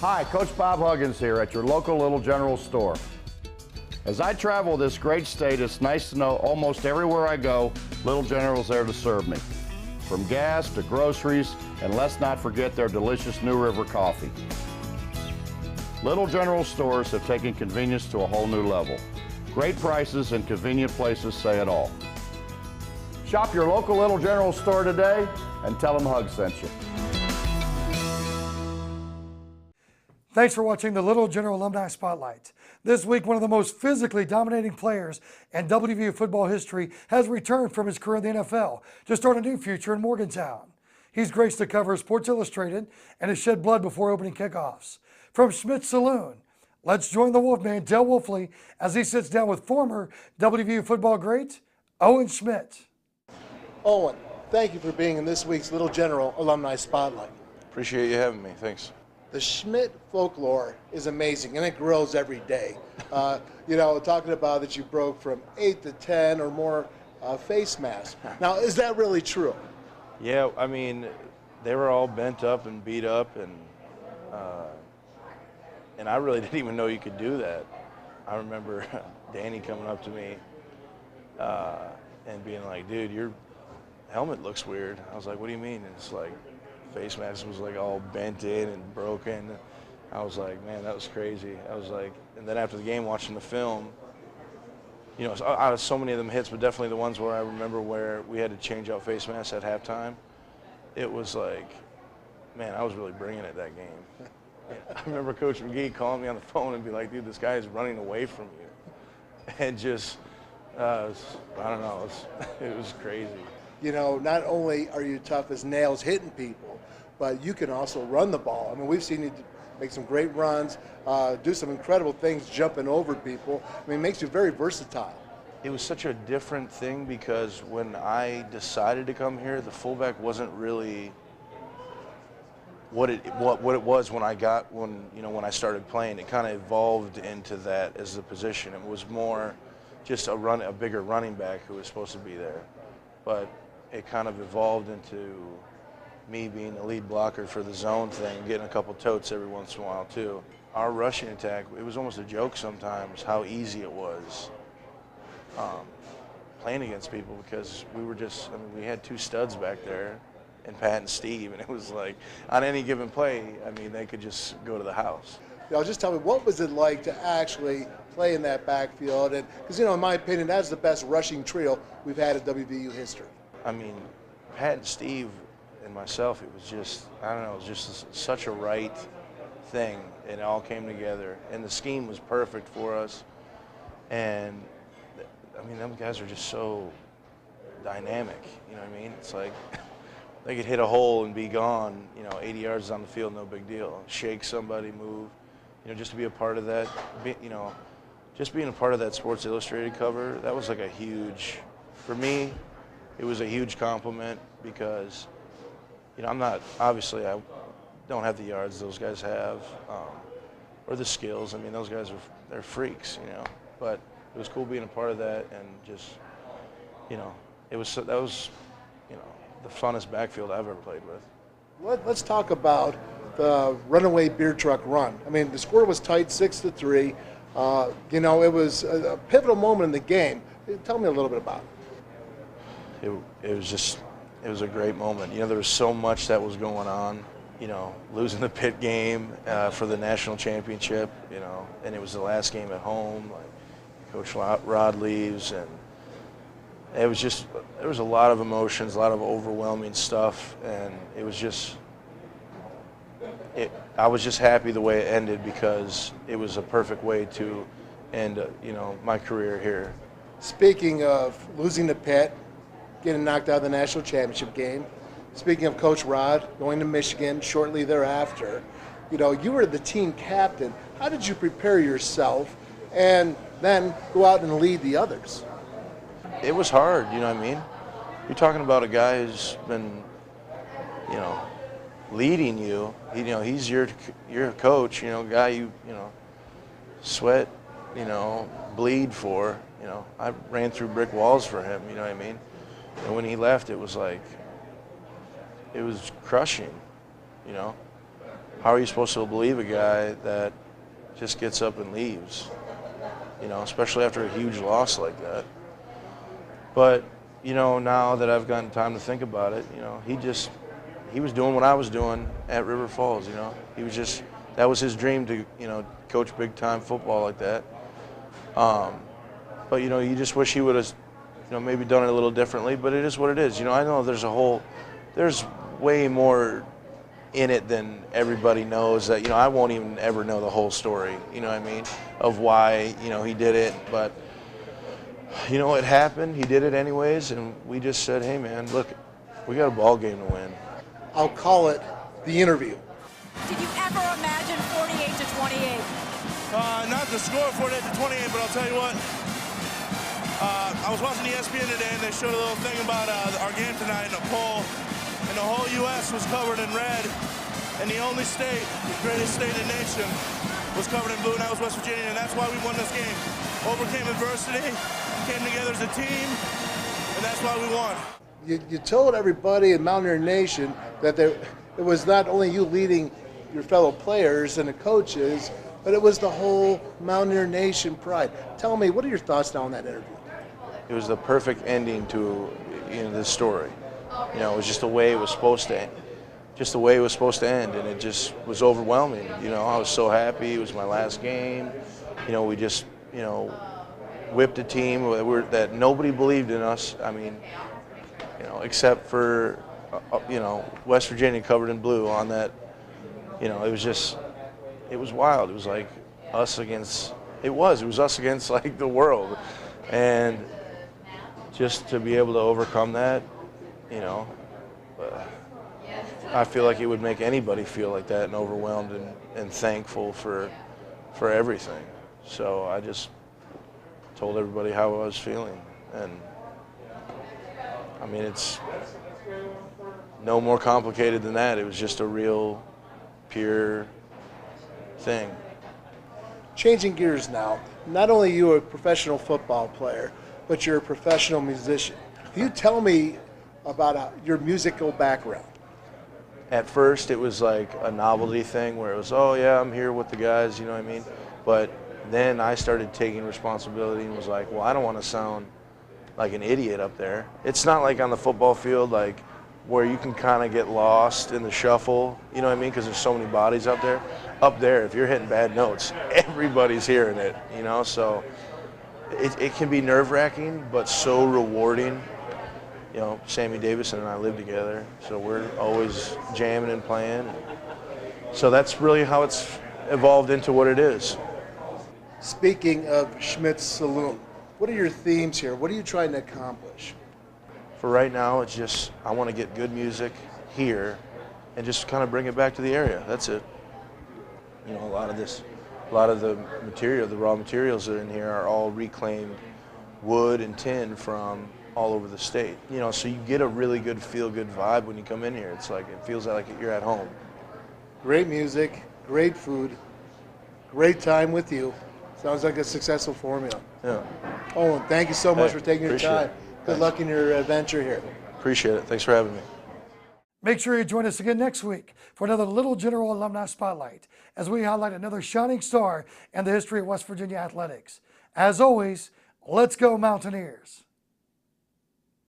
Hi, Coach Bob Huggins here at your local Little General store. As I travel this great state, it's nice to know almost everywhere I go, Little General's there to serve me. From gas to groceries, and let's not forget their delicious New River coffee. Little General stores have taken convenience to a whole new level. Great prices and convenient places say it all. Shop your local Little General store today and tell them Hug sent you. Thanks for watching the Little General Alumni Spotlight. This week, one of the most physically dominating players in WVU football history has returned from his career in the NFL to start a new future in Morgantown. He's graced the cover of Sports Illustrated and has shed blood before opening kickoffs. From Schmitt's Saloon, let's join the Wolfman, Del Wolfley, as he sits down with former WVU football great Owen Schmitt. Owen, thank you for being in this week's Little General Alumni Spotlight. Appreciate you having me. Thanks. The Schmitt folklore is amazing, and it grows every day. Talking about that you broke from 8 to 10 or more face masks. Now, is that really true? Yeah, I mean, they were all bent up and beat up, and I really didn't even know you could do that. I remember Danny coming up to me and being like, "Dude, your helmet looks weird." I was like, "What do you mean?" And it's like, face mask was like all bent in and broken. I was like, man, that was crazy. I was like, and then after the game, watching the film, out of so many of them hits, but definitely the ones where I remember where we had to change out face masks at halftime, it was like, man, I was really bringing it that game. I remember Coach McGee calling me on the phone and be like, dude, this guy is running away from you. And just, I don't know, it was crazy. Not only are you tough as nails hitting people, but you can also run the ball. I mean, we've seen you make some great runs, do some incredible things jumping over people. I mean, it makes you very versatile. It was such a different thing because when I decided to come here, the fullback wasn't really what it was when I started playing. It kind of evolved into that as the position. It was more just a bigger running back who was supposed to be there. But it kind of evolved into me being the lead blocker for the zone thing, getting a couple totes every once in a while too. Our rushing attack, it was almost a joke sometimes how easy it was playing against people because we had two studs back there, and Pat and Steve, and it was like on any given play, they could just go to the house. Just tell me, what was it like to actually play in that backfield? And because in my opinion, that's the best rushing trio we've had in WVU history. Pat and Steve and myself, it was just, it was just such a right thing. It all came together, and the scheme was perfect for us. And, them guys are just so dynamic, you know what I mean? It's like they could hit a hole and be gone, 80 yards on the field, no big deal. Shake somebody, move, just to be a part of that, just being a part of that Sports Illustrated cover, that was like a huge, for me, it was a huge compliment because, I don't have the yards those guys have, or the skills. Those guys they're freaks, But it was cool being a part of that, and just, that was the funnest backfield I've ever played with. Let's talk about the runaway beer truck run. The score was tight, 6-3. It was a pivotal moment in the game. Tell me a little bit about it. It was a great moment. There was so much that was going on, losing the pit game for the national championship, and it was the last game at home. Coach Rod leaves, and it was just, there was a lot of emotions, a lot of overwhelming stuff, and it was just, I was just happy the way it ended because it was a perfect way to end, my career here. Speaking of losing the pit, getting knocked out of the national championship game, speaking of Coach Rod going to Michigan shortly thereafter, you were the team captain. How did you prepare yourself and then go out and lead the others? It was hard, You're talking about a guy who's been, leading you. He's your coach, guy you sweat, bleed for. I ran through brick walls for him, And when he left, it was like, it was crushing, how are you supposed to believe a guy that just gets up and leaves? You know, especially after a huge loss like that. But, you know, now that I've gotten time to think about it, you know, he was doing what I was doing at River Falls, you know. That was his dream to, you know, coach big time football like that. But, you know, you just wish he would have, you know, maybe done it a little differently, but it is what it is. You know, I know there's way more in it than everybody knows that, you know, I won't even ever know the whole story, you know what I mean, of why, you know, he did it. But, you know, it happened, he did it anyways, and we just said, hey man, look, we got a ball game to win. I'll call it the interview. Did you ever imagine 48 to 28? Not the score 48 to 28, but I'll tell you what. I was watching ESPN today, and they showed a little thing about our game tonight in a poll, and the whole U.S. was covered in red, and the only state, the greatest state in the nation, was covered in blue, and that was West Virginia, and that's why we won this game. Overcame adversity, came together as a team, and that's why we won. You told everybody in Mountaineer Nation that it was not only you leading your fellow players and the coaches, but it was the whole Mountaineer Nation pride. Tell me, what are your thoughts now on that interview? It was the perfect ending to, you know, this story. You know, it was just the way it was supposed to end. Just the way it was supposed to end, and it just was overwhelming. You know, I was so happy. It was my last game. You know, we just, you know, whipped a team that nobody believed in us. I mean, you know, except for, you know, West Virginia covered in blue on that. You know, it was wild. It was like us against, it was us against like the world. And just to be able to overcome that, you know, I feel like it would make anybody feel like that and overwhelmed and thankful for everything. So I just told everybody how I was feeling. And I mean, it's no more complicated than that. It was just a real, pure thing. Changing gears now, not only are you a professional football player, but you're a professional musician. Can you tell me about your musical background? At first, it was like a novelty thing where it was, oh yeah, I'm here with the guys, you know what I mean? But then I started taking responsibility and was like, well, I don't want to sound like an idiot up there. It's not like on the football field, like where you can kind of get lost in the shuffle, you know what I mean? Because there's so many bodies up there. Up there, if you're hitting bad notes, everybody's hearing it, you know? So it can be nerve-wracking, but so rewarding. You know, Sammy Davison and I live together, so we're always jamming and playing. So that's really how it's evolved into what it is. Speaking of Schmitt's Saloon, what are your themes here? What are you trying to accomplish? For right now, it's just I want to get good music here and just kind of bring it back to the area. That's it. You know, a lot of the material, the raw materials that are in here are all reclaimed wood and tin from all over the state. You know, so you get a really good feel-good vibe when you come in here. It's like, it feels like you're at home. Great music, great food, great time with you. Sounds like a successful formula. Yeah. Owen, thank you so much for taking your time. Good Thanks. luck in your adventure here. Appreciate it. Thanks for having me. Make sure you join us again next week for another Little General Alumni Spotlight as we highlight another shining star in the history of West Virginia athletics. As always, let's go Mountaineers.